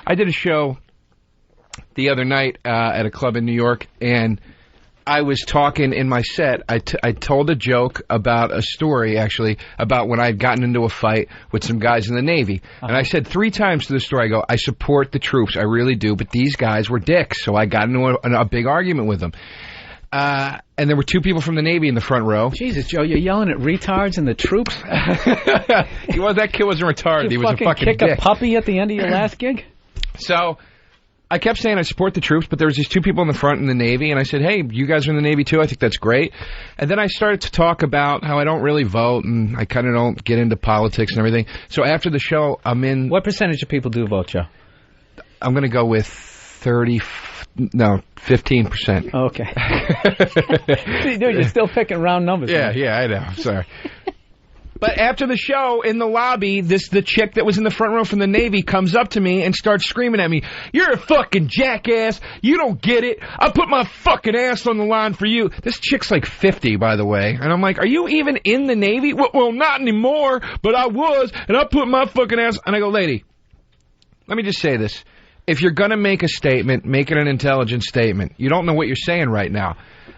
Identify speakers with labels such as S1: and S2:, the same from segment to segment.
S1: I did a show the other night at a club in New York, and I was talking in my set. I told a joke about a story, actually, about when I had gotten into a fight with some guys in the Navy. And I said 3 times to the story, I go, I support the troops, I really do, but these guys were dicks, so I got into a big argument with them. And there were 2 people from the Navy in the front row.
S2: Jesus, Joe, you're yelling at retards and the troops?
S1: That kid wasn't retarded. He was a fucking
S2: kick
S1: dick.
S2: A puppy at the end of your last gig?
S1: So I kept saying I support the troops, but there was these 2 people in the front in the Navy, and I said, hey, you guys are in the Navy too? I think that's great. And then I started to talk about how I don't really vote, and I kind of don't get into politics and everything. So after the show, I'm in...
S2: What percentage of people do vote, Joe?
S1: I'm going to go with 15%.
S2: Okay. Dude, you're still picking round numbers.
S1: Yeah,
S2: man.
S1: I know. I'm sorry. But after the show, in the lobby, the chick that was in the front row from the Navy comes up to me and starts screaming at me, you're a fucking jackass. You don't get it. I put my fucking ass on the line for you. This chick's like 50, by the way. And I'm like, are you even in the Navy? Well, not anymore, but I was, and I put my fucking ass... And I go, lady, let me just say this. If you're going to make a statement, make it an intelligent statement. You don't know what you're saying right now.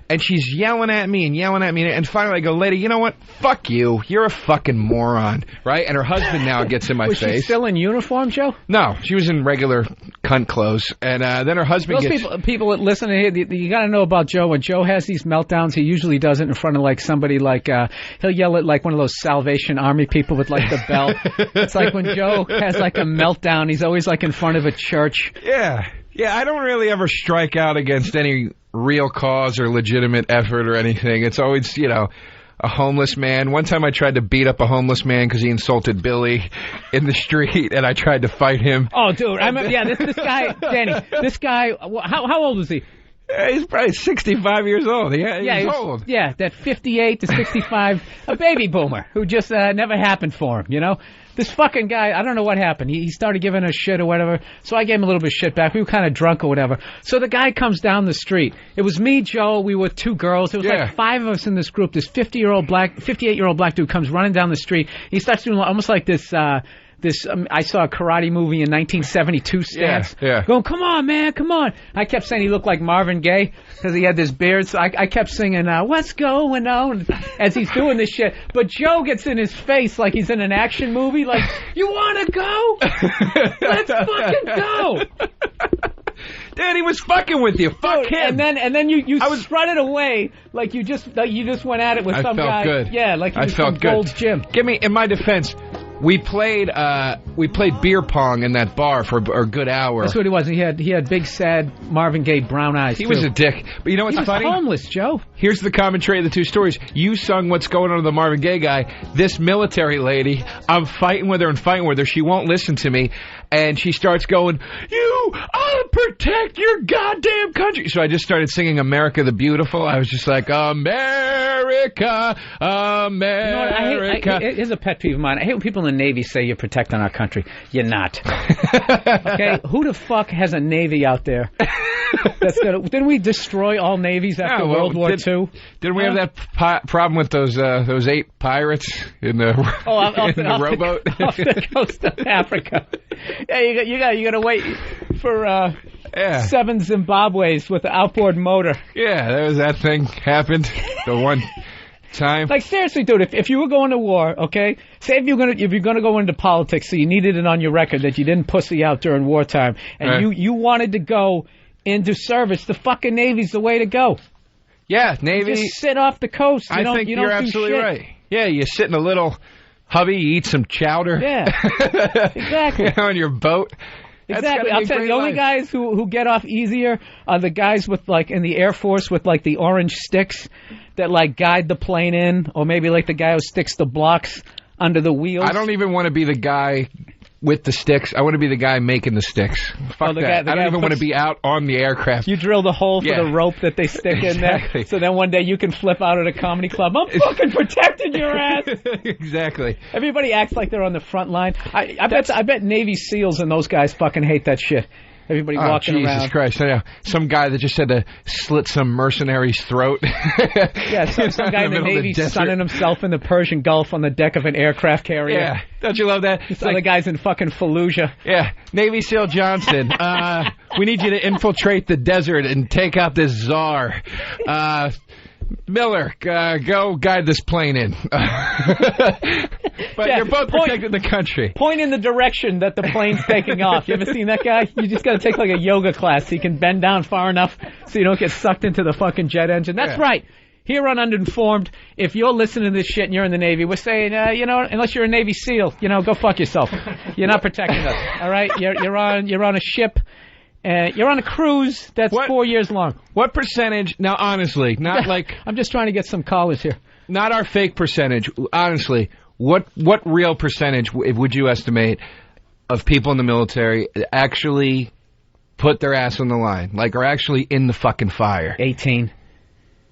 S1: And she's yelling at me, and finally I go, lady, you know what? Fuck you. You're a fucking moron, right? And her husband now gets in my face.
S2: Was she still in uniform, Joe?
S1: No, she was in regular cunt clothes. And then her husband
S2: Those people that listen to it, you got to know about Joe. When Joe has these meltdowns, he usually does it in front of like somebody like, he'll yell at like one of those Salvation Army people with like the bell. It's like when Joe has like a meltdown, he's always like in front of a church.
S1: Yeah, I don't really ever strike out against any real cause or legitimate effort or anything. It's always, a homeless man. One time I tried to beat up a homeless man because he insulted Billy in the street, and I tried to fight him.
S2: Oh, dude, I remember, this guy, Danny, how old was he?
S1: He's probably 65 years old. He's old.
S2: Yeah, that 58 to 65, a baby boomer who just never happened for him, This fucking guy, I don't know what happened. He started giving us shit or whatever, so I gave him a little bit of shit back. We were kind of drunk or whatever. So the guy comes down the street. It was me, Joe, we were 2 girls. It was like 5 of us in this group. This 58-year-old black dude comes running down the street. He starts doing almost like this... I saw a karate movie in 1972 stance.
S1: Yeah.
S2: Going, come on, man, come on. I kept saying he looked like Marvin Gaye because he had this beard. So I kept singing, what's going on, as he's doing this shit. But Joe gets in his face like he's in an action movie. Like, you want to go? Let's fucking go.
S1: Dude, he was fucking with you. Fuck him.
S2: And then you strutted away like you just went at it with some guy.
S1: I felt good.
S2: Yeah, like you was from
S1: good.
S2: Gold's Gym.
S1: Give me, in my defense, we played beer pong in that bar for a good hour.
S2: That's what he was. He had big, sad Marvin Gaye brown eyes.
S1: He was a dick. But you know what's funny?
S2: He was homeless, Joe.
S1: Here's the commentary of the 2 stories. You sung What's Going On with the Marvin Gaye guy. This military lady, I'm fighting with her. She won't listen to me. And she starts going, I'll protect your goddamn country. So I just started singing America the Beautiful. I was just like, America, America.
S2: Here's a pet peeve of mine. I hate when people in the Navy say you're protecting our country. You're not. Okay? Who the fuck has a Navy out there? Didn't we destroy all navies after World War II?
S1: Didn't we have that problem with those 8 pirates in the rowboat?
S2: Off the coast of Africa. Yeah, you got to wait for 7 Zimbabwe's with the outboard motor.
S1: Yeah, that thing happened the one time.
S2: Like, seriously, dude, if you were going to war, okay, say if you're gonna go into politics, so you needed it on your record that you didn't pussy out during wartime, and you wanted to go into service, the fucking Navy's the way to go.
S1: Yeah, Navy.
S2: You just sit off the coast.
S1: I think you're absolutely right. Yeah, you sit in a little hubby, you eat some chowder.
S2: Yeah, exactly.
S1: On your boat.
S2: Exactly. I'll tell you, the only guys who get off easier are the guys with, like, in the Air Force with, like, the orange sticks that, like, guide the plane in, or maybe, like, the guy who sticks the blocks under the wheels.
S1: I don't even want to be the guy with the sticks. I want to be the guy making the sticks. Fuck that. I don't even want to be out on the aircraft.
S2: You drill the hole for the rope that they stick in there. So then one day you can flip out at a comedy club. I'm fucking protecting your ass.
S1: Exactly.
S2: Everybody acts like they're on the front line. I bet Navy SEALs and those guys fucking hate that shit. Everybody walking
S1: Jesus
S2: around.
S1: Christ. I know. Some guy that just had to slit some mercenary's throat.
S2: Yeah, some guy in the Navy sunning himself in the Persian Gulf on the deck of an aircraft carrier.
S1: Yeah. Don't you love that?
S2: Some other guy's in fucking Fallujah.
S1: Yeah. Navy SEAL Johnson, we need you to infiltrate the desert and take out this czar. Miller, go guide this plane in. But you're both protecting the country.
S2: Point in the direction that the plane's taking off. You ever seen that guy? You just got to take like a yoga class so you can bend down far enough so you don't get sucked into the fucking jet engine. That's right. Here on Uninformed, if you're listening to this shit and you're in the Navy, we're saying, unless you're a Navy SEAL, go fuck yourself. You're not protecting us. All right? You're on a ship. You're on a cruise that's 4 years long.
S1: What percentage? Now, honestly, not like
S2: I'm just trying to get some callers here.
S1: Not our fake percentage. Honestly, what real percentage would you estimate of people in the military actually put their ass on the line, like are actually in the fucking fire?
S2: 18.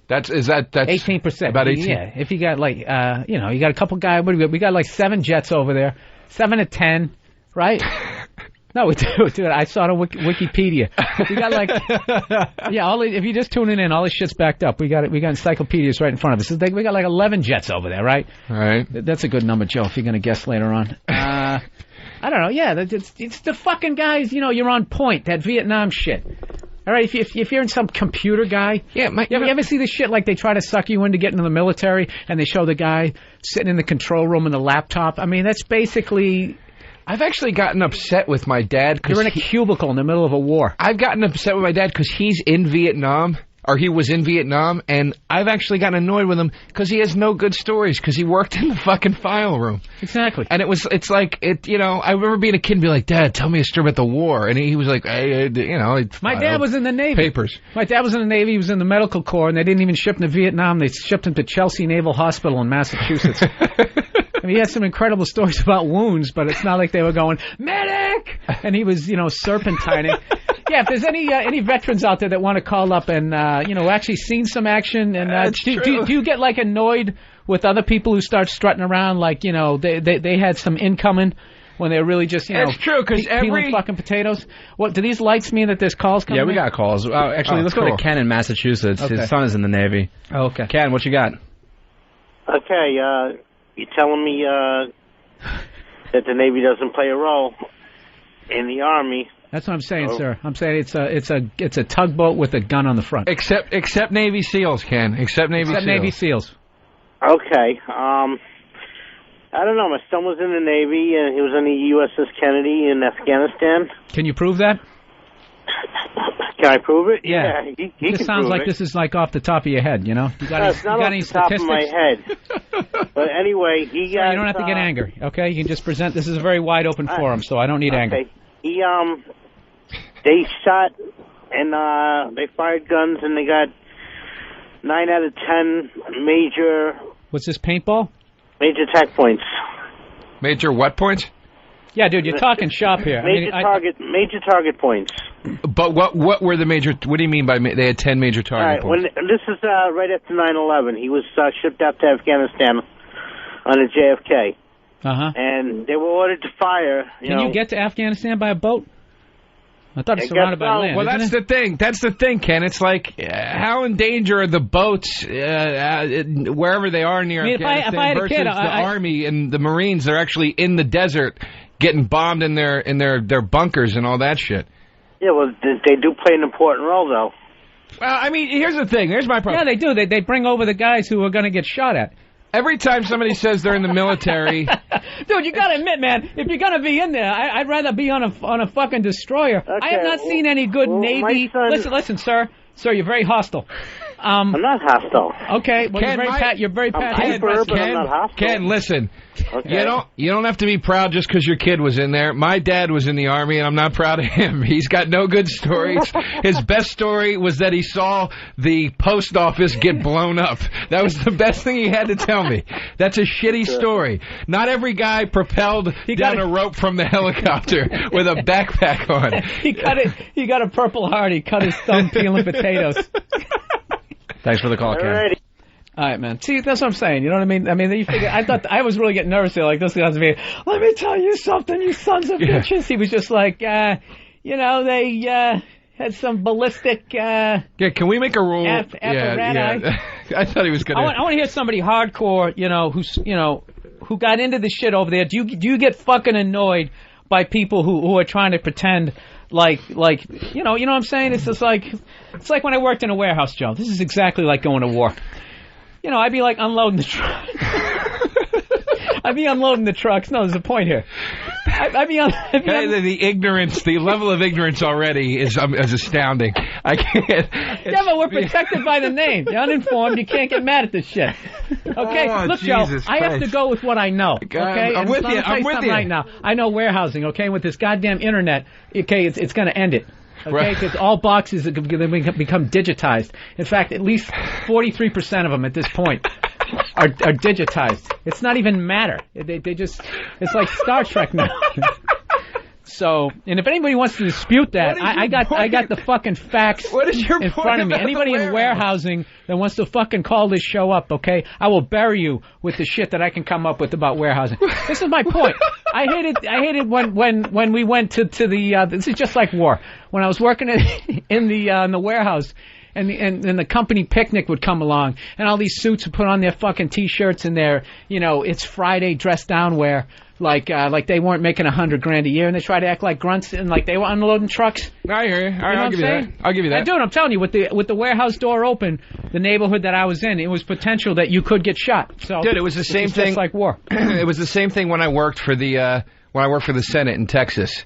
S1: That's
S2: 18%.
S1: About 18.
S2: Yeah, if you got like you got a couple guys. What do we got? Like 7 jets over there, 7 to 10, right? No, we do. Dude, I saw it on Wikipedia. We got like, if you're just tuning in, all this shit's backed up. We got encyclopedias right in front of us. We got like 11 jets over there, right?
S1: All right.
S2: That's a good number, Joe, if you're going to guess later on. I don't know. Yeah, it's the fucking guys, you're on point, that Vietnam shit. All right, if you're in some computer guy, you ever see this shit like they try to suck you into getting into the military and they show the guy sitting in the control room in the laptop? I mean, that's basically...
S1: I've actually gotten upset with my dad.
S2: You're in a cubicle in the middle of a war.
S1: I've gotten upset with my dad because he's in Vietnam, or he was in Vietnam, and I've actually gotten annoyed with him because he has no good stories because he worked in the fucking file room.
S2: Exactly.
S1: And I remember being a kid and be like, Dad, tell me a story about the war. And he was like,
S2: my dad was in the Navy.
S1: Papers.
S2: My dad was in the Navy. He was in the medical corps, and they didn't even ship him to Vietnam. They shipped him to Chelsea Naval Hospital in Massachusetts. I mean, he had some incredible stories about wounds, but it's not like they were going, medic! And he was, serpentining. Yeah, if there's any veterans out there that want to call up and, actually seen some action, and do you get, like, annoyed with other people who start strutting around like, they had some incoming when they're really just,
S1: That's true, because
S2: peeling fucking potatoes? What, do these lights mean that there's calls coming in?
S3: Yeah, we got calls. Actually, let's go to Ken in Massachusetts. Okay. His son is in the Navy.
S2: Oh, okay.
S3: Ken, what you got?
S4: Okay, you're telling me that the Navy doesn't play a role in the Army.
S2: That's what I'm saying, sir. I'm saying it's a tugboat with a gun on the front.
S1: Except Navy SEALs, Ken. Except Navy SEAls.
S4: Okay. I don't know. My son was in the Navy, and he was on the USS Kennedy in Afghanistan.
S2: Can you prove that?
S4: Can I prove it?
S2: Yeah.
S4: He
S2: it
S4: can
S2: sounds
S4: prove
S2: like
S4: it.
S2: this is like off the top of your head,
S4: It's not
S2: any
S4: off the top of my head. But anyway, he got...
S2: You don't have to get angry, okay? You can just present... This is a very wide open forum, so I don't need anger.
S4: They shot and they fired guns, and they got 9 out of 10 major...
S2: What's this, paintball?
S4: Major attack points.
S1: Major what points?
S2: Yeah, dude, you're talking shop here.
S4: Major target points.
S1: But what were the major... What do you mean by... They had 10 major target points?
S4: This is right after 9/11. He was shipped out to Afghanistan on a JFK.
S2: Uh-huh.
S4: And they were ordered to fire.
S2: Can you get to Afghanistan by a boat? I thought it's surrounded by land.
S1: Well, that's the thing. That's the thing, Ken. It's like, how in danger are the boats wherever they are near Afghanistan versus the Army and the Marines? They're actually in the desert getting bombed in their bunkers and all that shit.
S4: Yeah, well, they do play an important role, though.
S1: Well, I mean, here's the thing. Here's my problem.
S2: Yeah, they do. They bring over the guys who are going to get shot at.
S1: Every time somebody says they're in the military...
S2: Dude, you got to admit, man, if you're going to be in there, I'd rather be on a fucking destroyer. Okay, I have not seen any good Navy... Listen, sir. Sir, you're very hostile.
S4: I'm not hostile.
S2: Okay, well,
S1: Ken,
S2: you're very
S4: passive. I'm not hostile.
S1: Ken, listen.
S4: Okay.
S1: You don't have to be proud just because your kid was in there. My dad was in the Army, and I'm not proud of him. He's got no good stories. His best story was that he saw the post office get blown up. That was the best thing he had to tell me. That's a shitty story. Not every guy propelled down a rope from the helicopter with a backpack on.
S2: He got a Purple Heart. He cut his thumb peeling potatoes.
S3: Thanks for the call, Ken.
S2: All right, man. See, that's what I'm saying. You know what I mean? I mean, you figure. I thought I was really getting nervous here. Like this guy's me. Let me tell you something, you sons of bitches. He was just like, you know, they had some ballistic.
S1: Yeah, can we make a rule?
S2: Apparatus.
S1: I thought he was gonna.
S2: I want to hear somebody hardcore, you know, who got into the shit over there. Do you get fucking annoyed by people who are trying to pretend like you know what I'm saying? It's just like when I worked in a warehouse, Joe. This is exactly like going to war. You know, I'd be like unloading the truck. I'd be unloading the trucks. No, there's a point here.
S1: The ignorance, the level of ignorance already is astounding. I can't.
S2: Yeah, but we're protected by the name. You're uninformed. You can't get mad at this shit. Okay? Look,
S1: Jesus
S2: Joe, I have to go with what I know. Okay?
S1: I'm with you. I'm with you.
S2: Right now. I know warehousing, okay? With this goddamn internet, okay, it's going to end it. Okay, because all boxes are going to become digitized. In fact, at least 43% of them at this point are digitized. It's not even matter. They just, it's like Star Trek now. So, and if anybody wants to dispute that, I got the fucking facts in front of me. Anybody in warehousing that wants to fucking call this show up, okay, I will bury you with the shit that I can come up with about warehousing. This is my point. I hated when we went to the this is just like war. When I was working in the warehouse. And the company picnic would come along, and all these suits would put on their fucking T-shirts and their, you know, it's Friday dress down wear, like they weren't making $100,000 a year, and they try to act like grunts and like they were unloading trucks.
S1: I hear you. All right, I'll give you that. I'll give you that.
S2: Dude, I'm telling you, with the warehouse door open, the neighborhood that I was in, it was potential that you could get shot. So,
S1: dude, it was the same thing.
S2: Just like war.
S1: It was the same thing when I worked for the Senate in Texas.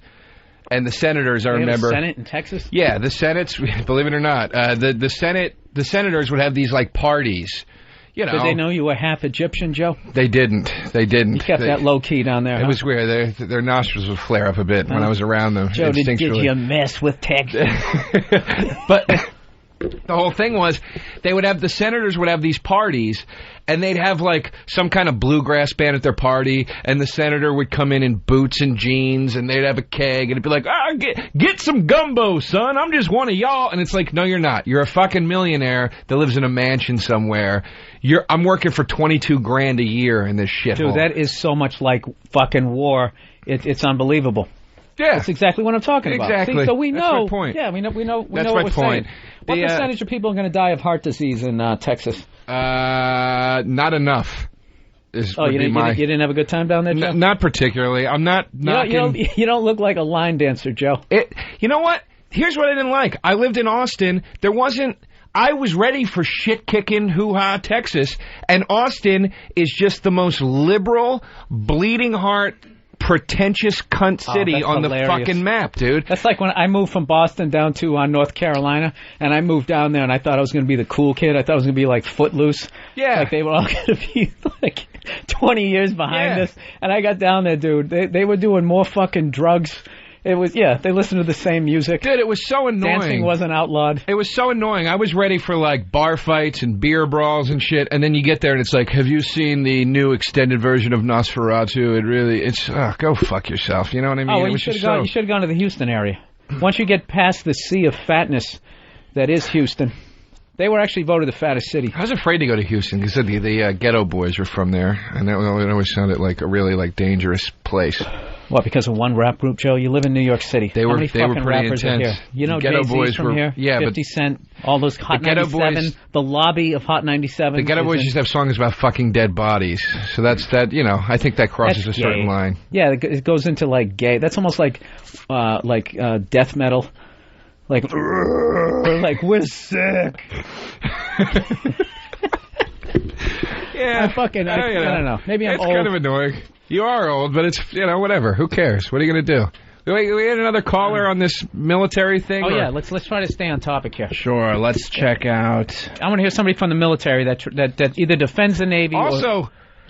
S1: And the senators, I remember.
S2: Have a Senate in Texas?
S1: Yeah, the Senate's, believe it or not, the senators would have these like parties. You know.
S2: Did they know you were half Egyptian, Joe?
S1: They didn't. You
S2: kept that low key down there.
S1: It was weird. Their nostrils would flare up a bit when I was around them.
S2: Joe, did you mess with Texas?
S1: But the whole thing was, the senators would have these parties, and they'd have like some kind of bluegrass band at their party, and the senator would come in boots and jeans, and they'd have a keg, and it'd be like, get some gumbo, son. I'm just one of y'all. And it's like, no, you're not. You're a fucking millionaire that lives in a mansion somewhere. I'm working for $22,000 a year in this shithole.
S2: Dude, that is so much like fucking war. It's unbelievable.
S1: Yeah,
S2: that's exactly what I'm talking about.
S1: Exactly.
S2: See, so we know.
S1: That's my point.
S2: Yeah, we know.
S1: That's
S2: what
S1: my point.
S2: Saying. What percentage of people are going to die of heart disease in Texas?
S1: Not enough. You
S2: didn't have a good time down there, Joe?
S1: Not particularly. I'm not.
S2: You don't look like a line dancer, Joe.
S1: You know what? Here's what I didn't like. I lived in Austin. I was ready for shit-kicking hoo-ha Texas, and Austin is just the most liberal, bleeding heart, pretentious cunt city on
S2: hilarious.
S1: The fucking map, dude.
S2: That's like when I moved from Boston down to North Carolina, and I moved down there, and I thought I was going to be the cool kid. I thought I was going to be like Footloose.
S1: Yeah.
S2: Like they were all going to be like 20 years behind us. And I got down there, dude. They were doing more fucking drugs. It was, they listened to the same music.
S1: Dude, it was so annoying.
S2: Dancing wasn't outlawed.
S1: It was so annoying. I was ready for, like, bar fights and beer brawls and shit, and then you get there and it's like, have you seen the new extended version of Nosferatu? Go fuck yourself, you know what I mean?
S2: Oh, well, you should have gone to the Houston area. Once you get past the sea of fatness that is Houston, they were actually voted the fattest city.
S1: I was afraid to go to Houston because the Ghetto Boys were from there, and it always sounded like a really, like, dangerous place.
S2: What, because of one rap group, Joe? You live in New York City.
S1: They were
S2: pretty
S1: intense.
S2: Are here? You know
S1: Ghetto
S2: Jay-Z's
S1: Boys
S2: from here?
S1: Yeah,
S2: 50 Cent, all those Hot 97, the lobby of Hot 97.
S1: The Ghetto Boys used to have songs about fucking dead bodies. So I think that crosses a certain line.
S2: Yeah, it goes into, like, gay. That's almost like death metal. Like, we're sick.
S1: Yeah.
S2: I don't know. Maybe I'm old.
S1: It's kind of annoying. You are old, but it's, whatever. Who cares? What are you going to do? We had another caller on this military thing?
S2: Yeah, let's try to stay on topic here.
S3: Sure, let's check out.
S2: I want to hear somebody from the military that either defends the Navy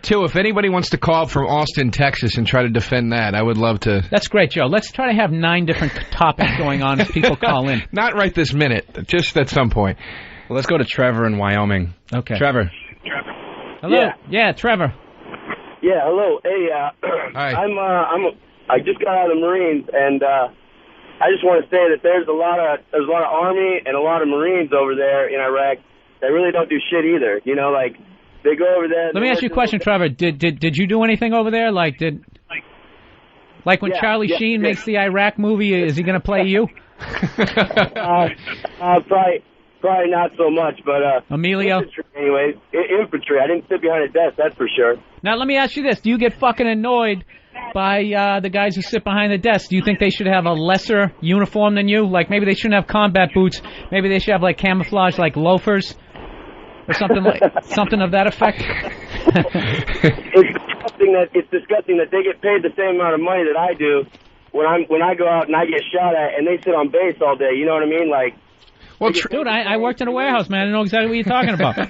S1: too, if anybody wants to call from Austin, Texas and try to defend that, I would love to.
S2: That's great, Joe. Let's try to have 9 different topics going on as people call in.
S1: Not right this minute, just at some point.
S3: Well, let's go to Trevor in Wyoming.
S2: Okay.
S3: Trevor.
S2: Hello. Yeah, Trevor.
S5: Yeah, hello. Hey,
S1: Hi.
S5: I just got out of the Marines, and I just want to say that there's a lot of Army and a lot of Marines over there in Iraq that really don't do shit either. You know, like they go over there.
S2: Let me ask you a question, Trevor. Did you do anything over there? Like when Charlie Sheen makes the Iraq movie, is he going to play you?
S5: Probably not so much, but
S2: Emilio?
S5: Infantry, anyways. Infantry. I didn't sit behind a desk, that's for sure.
S2: Now, let me ask you this. Do you get fucking annoyed by the guys who sit behind the desk? Do you think they should have a lesser uniform than you? Like, maybe they shouldn't have combat boots. Maybe they should have, like, camouflage, like loafers? Or something something of that effect?
S5: It's disgusting that they get paid the same amount of money that I do when I go out and I get shot at and they sit on base all day. You know what I mean? Like,
S2: well, dude, I worked in a warehouse, man. I know exactly what you're talking about.
S5: They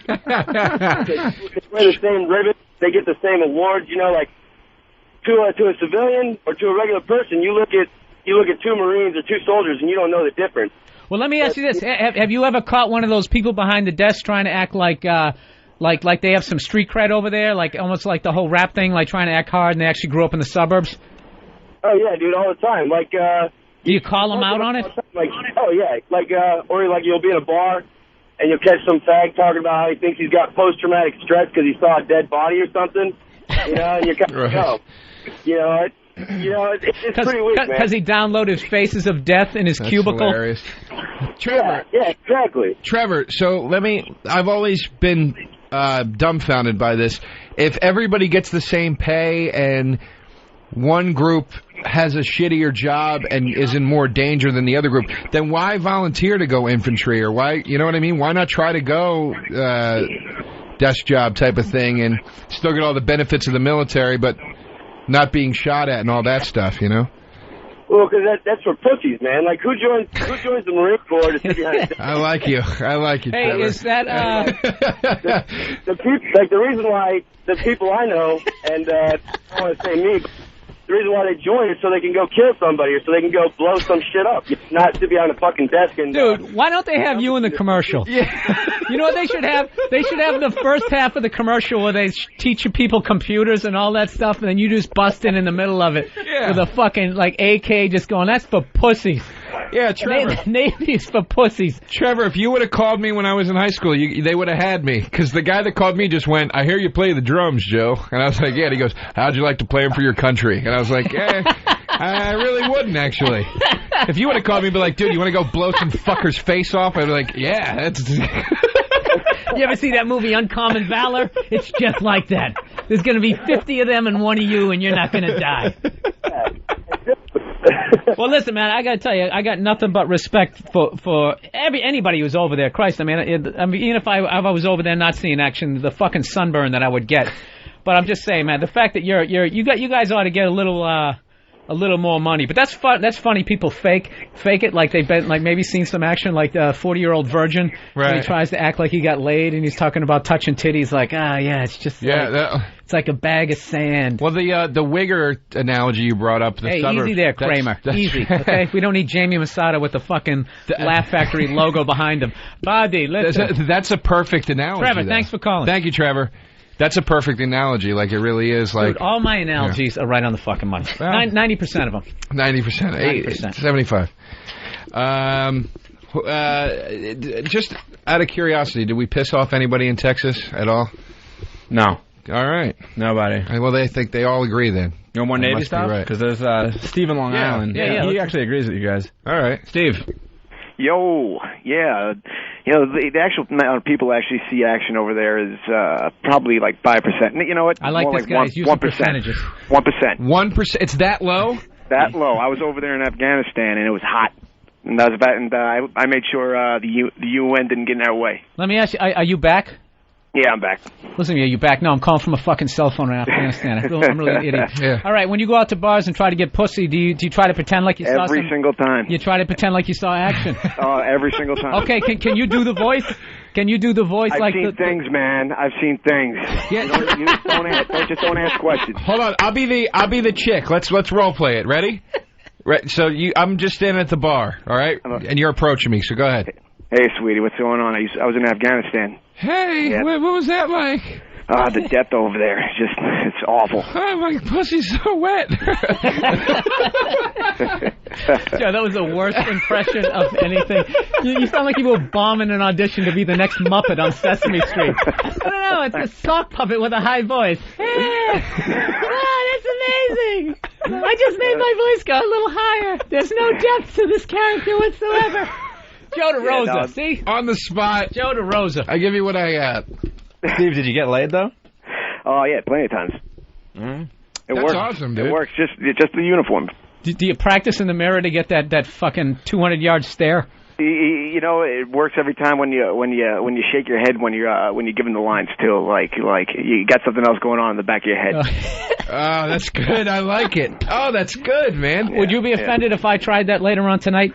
S5: wear the same ribbons. They get the same awards. You know, like to a civilian or to a regular person, you look at two Marines or two soldiers and you don't know the difference.
S2: Well, let me ask you this: have you ever caught one of those people behind the desk trying to act like they have some street cred over there, like almost like the whole rap thing, like trying to act hard, and they actually grew up in the suburbs?
S5: Oh yeah, dude, all the time. Like,
S2: do you call them out on it?
S5: Like, oh yeah, or like you'll be in a bar and you'll catch some fag talking about how he thinks he's got post-traumatic stress because he saw a dead body or something. You know, and you're kind of it's pretty weak, man.
S1: Because
S2: he downloaded Faces of Death in his cubicle.
S1: Hilarious. Trevor.
S5: Yeah, exactly.
S1: Trevor, so I've always been dumbfounded by this. If everybody gets the same pay and one group has a shittier job and is in more danger than the other group, then why volunteer to go infantry? Or why, you know what I mean? Why not try to go desk job type of thing and still get all the benefits of the military, but not being shot at and all that stuff, you know?
S5: Well, because that's for pussies, man. Like, who joins the Marine Corps to sit behind a desk?
S1: I like you,
S2: Hey,
S1: Trevor.
S2: is that
S5: the reason why the people I know, and I don't want to say me, but the reason why they join is so they can go kill somebody or so they can go blow some shit up. Not sit behind a fucking desk and...
S2: Dude, why don't they have you in the commercial? Yeah. You know what they should have? They should have the first half of the commercial where they teach people computers and all that stuff, and then you just bust in the middle of it with a fucking, like, AK just going, that's for pussies.
S1: Yeah, Trevor.
S2: Navy is for pussies.
S1: Trevor, if you would have called me when I was in high school, they would have had me. Because the guy that called me just went, I hear you play the drums, Joe. And I was like, yeah. And he goes, how'd you like to play them for your country? And I was like, I really wouldn't, actually. If you would have called me and be like, dude, you want to go blow some fucker's face off? I'd be like, yeah, that's...
S2: You ever see that movie Uncommon Valor? It's just like that. There's going to be 50 of them and one of you, and you're not going to die. Well, listen, man, I got to tell you, I got nothing but respect for anybody who's over there. Christ, I mean, even if I was over there not seeing action, the fucking sunburn that I would get. But I'm just saying, man, the fact that you guys ought to get a little more money. But that's fun. That's funny. People fake it like they've been like maybe seen some action, like the 40-year-old virgin.
S1: Right.
S2: He tries to act like he got laid, and he's talking about touching titties. Like, yeah, it's just it's like a bag of sand.
S1: Well, the Wigger analogy you brought up.
S2: Easy there, Kramer. Easy. Okay, we don't need Jamie Masada with the fucking Laugh Factory logo behind him. Bobby, listen.
S1: That's a perfect analogy.
S2: Trevor, thanks for calling.
S1: Thank you, Trevor. That's a perfect analogy. Like, it really is. Like,
S2: dude, all my analogies are right on the fucking money. 90% of them.
S1: 90%. 75. Just out of curiosity, did we piss off anybody in Texas at all?
S3: No.
S1: All right.
S3: Nobody.
S1: Well, they all agree then.
S3: No more Navy stuff? Because there's Steve in Long Island.
S2: Yeah.
S3: He actually agrees with you guys.
S1: All right.
S3: Steve.
S6: Yo, yeah. You know, the actual amount of people actually see action over there is probably like 5%. You know what?
S2: I like this guy's using percentages.
S6: 1%.
S1: 1%? It's that low?
S6: That low. I was over there in Afghanistan, and it was hot. And that was about, and I made sure the UN didn't get in our way.
S2: Let me ask you, are you back?
S6: Yeah, I'm back.
S2: Listen to me, are you back? No, I'm calling from a fucking cell phone in Afghanistan. I'm really an idiot.
S1: Yeah.
S2: All right, when you go out to bars and try to get pussy, do you try to pretend like you saw
S6: every single time?
S2: You try to pretend like you saw action.
S6: Every single time.
S2: Okay, can you do the voice? Can you do the voice?
S6: I've seen things, man. I've seen things. Yeah. Don't ask questions.
S1: Hold on, I'll be the chick. Let's role play it. Ready? Right. So I'm just standing at the bar, all right, and you're approaching me. So go ahead.
S6: Hey, sweetie, what's going on? I was in Afghanistan.
S1: Hey,
S6: yeah.
S1: What was that like?
S6: The death over there. It's awful.
S1: Oh, my pussy's so wet.
S2: Yeah, that was the worst impression of anything. You sound like you were bombing an audition to be the next Muppet on Sesame Street. I don't know, it's a sock puppet with a high voice. Hey, that's amazing. I just made my voice go a little higher. There's no depth to this character whatsoever. Joe DeRosa, see?
S1: On the spot.
S2: Joe DeRosa.
S1: I give you what I got.
S3: Steve, did you get laid, though?
S6: Oh, yeah, plenty of times. It
S1: That's
S6: works.
S1: awesome, dude.
S6: It works, just the uniform.
S2: Do you practice in the mirror to get that fucking 200-yard stare?
S6: You know, it works every time when you shake your head when you're giving the lines too. Like you got something else going on in the back of your head.
S1: Oh, that's good. I like it. Oh, that's good, man.
S2: Would you be offended if I tried that later on tonight?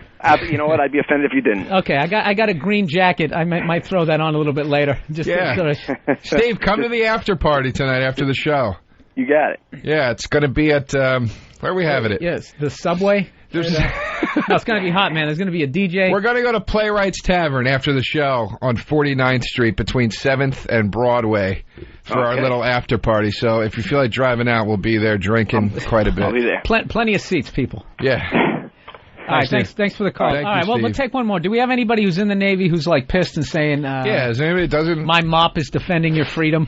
S6: You know what? I'd be offended if you didn't.
S2: Okay, I got a green jacket. I might throw that on a little bit later. Just
S1: Steve, come to the after party tonight after the show.
S6: You got it.
S1: Yeah, it's going to be at where are we having it?
S2: Yes, the Subway. No, it's going to be hot, man. There's going to be a DJ.
S1: We're going to go to Playwrights Tavern after the show on 49th Street between 7th and Broadway for our little after party. So if you feel like driving out, we'll be there drinking quite a bit.
S6: I'll be there.
S2: Plenty of seats, people.
S1: Yeah.
S2: All right, thanks for the call.
S1: All
S2: right, well, we'll take one more. Do we have anybody who's in the Navy who's like pissed and saying,
S1: yeah, is anybody doesn't...
S2: my mop is defending your freedom?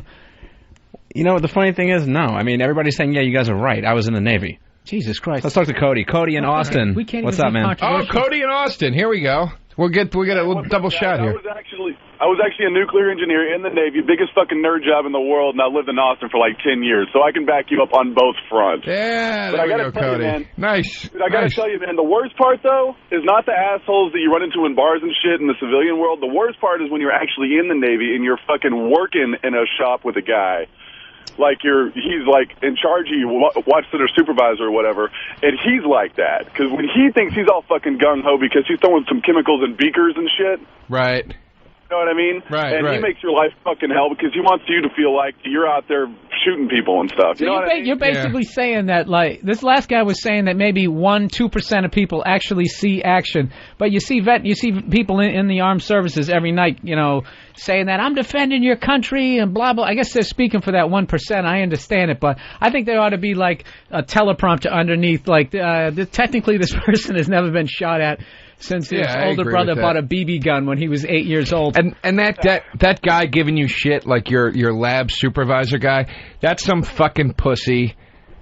S3: You know what the funny thing is? No. I mean, everybody's saying, yeah, you guys are right. I was in the Navy.
S2: Jesus Christ.
S3: Let's talk to Cody. Cody in Austin.
S2: We can't
S3: What's
S2: even
S3: up, man?
S1: Oh, Cody in Austin. Here we go. We'll get a double shot here.
S7: I was actually a nuclear engineer in the Navy, biggest fucking nerd job in the world, and I lived in Austin for like 10 years, so I can back you up on both fronts.
S1: Yeah,
S7: but
S1: there we go, Cody.
S7: You, man,
S1: nice.
S7: Dude, I gotta tell you, man, the worst part, though, is not the assholes that you run into in bars and shit in the civilian world. The worst part is when you're actually in the Navy and you're fucking working in a shop with a guy. Like he's like in charge of you, watch center supervisor or whatever, and he's like that. Because when he thinks he's all fucking gung-ho because he's throwing some chemicals in beakers and shit.
S1: Right.
S7: You know what I mean?
S1: Right,
S7: and he makes your life fucking hell because he wants you to feel like you're out there shooting people and stuff.
S2: So
S7: you know what I mean?
S2: You're basically saying that, like, this last guy was saying that maybe 1-2% of people actually see action, but you see people in the armed services every night, you know, saying that I'm defending your country and blah blah. I guess they're speaking for that 1%. I understand it, but I think there ought to be like a teleprompter underneath, like technically this person has never been shot at since his older brother bought a BB gun when he was 8 years old.
S1: And that guy giving you shit, like your lab supervisor guy, that's some fucking pussy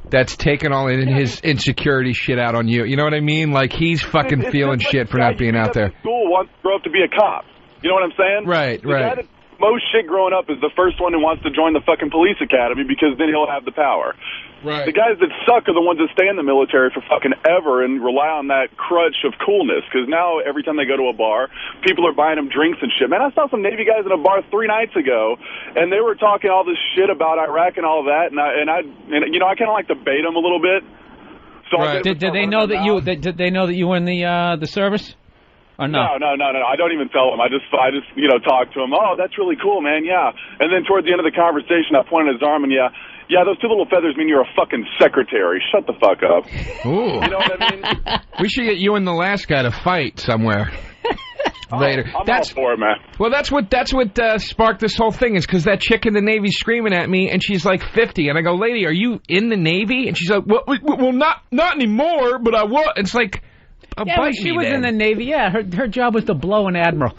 S1: that's taking all in his insecurity shit out on you. You know what I mean? Like he's fucking feeling shit for not being out there.
S7: School wants to grow up to be a cop. You know what I'm saying?
S1: Right,
S7: the guy that most shit growing up is the first one who wants to join the fucking police academy because then he'll have the power.
S1: Right.
S7: The guys that suck are the ones that stay in the military for fucking ever and rely on that crutch of coolness. Because now every time they go to a bar, people are buying them drinks and shit. Man, I saw some Navy guys in a bar 3 nights ago, and they were talking all this shit about Iraq and all that. And you know, I kind of like to bait them a little bit. So
S2: did they know that you? Did they know that you were in the service? Or no?
S7: No. I don't even tell him. I just talk to him. Oh, that's really cool, man. Yeah. And then towards the end of the conversation, I pointed at his arm and yeah, those 2 little feathers mean you're a fucking secretary. Shut the fuck up.
S1: Ooh.
S7: You know what I mean?
S1: We should get you and the last guy to fight somewhere. Later.
S7: I'm all for it, man.
S1: Well, that's what sparked this whole thing is because that chick in the Navy screaming at me, and she's like 50, and I go, lady, are you in the Navy? And she's like, well, not anymore, but I was. It's like.
S2: When she was in the Navy, her job was to blow an admiral.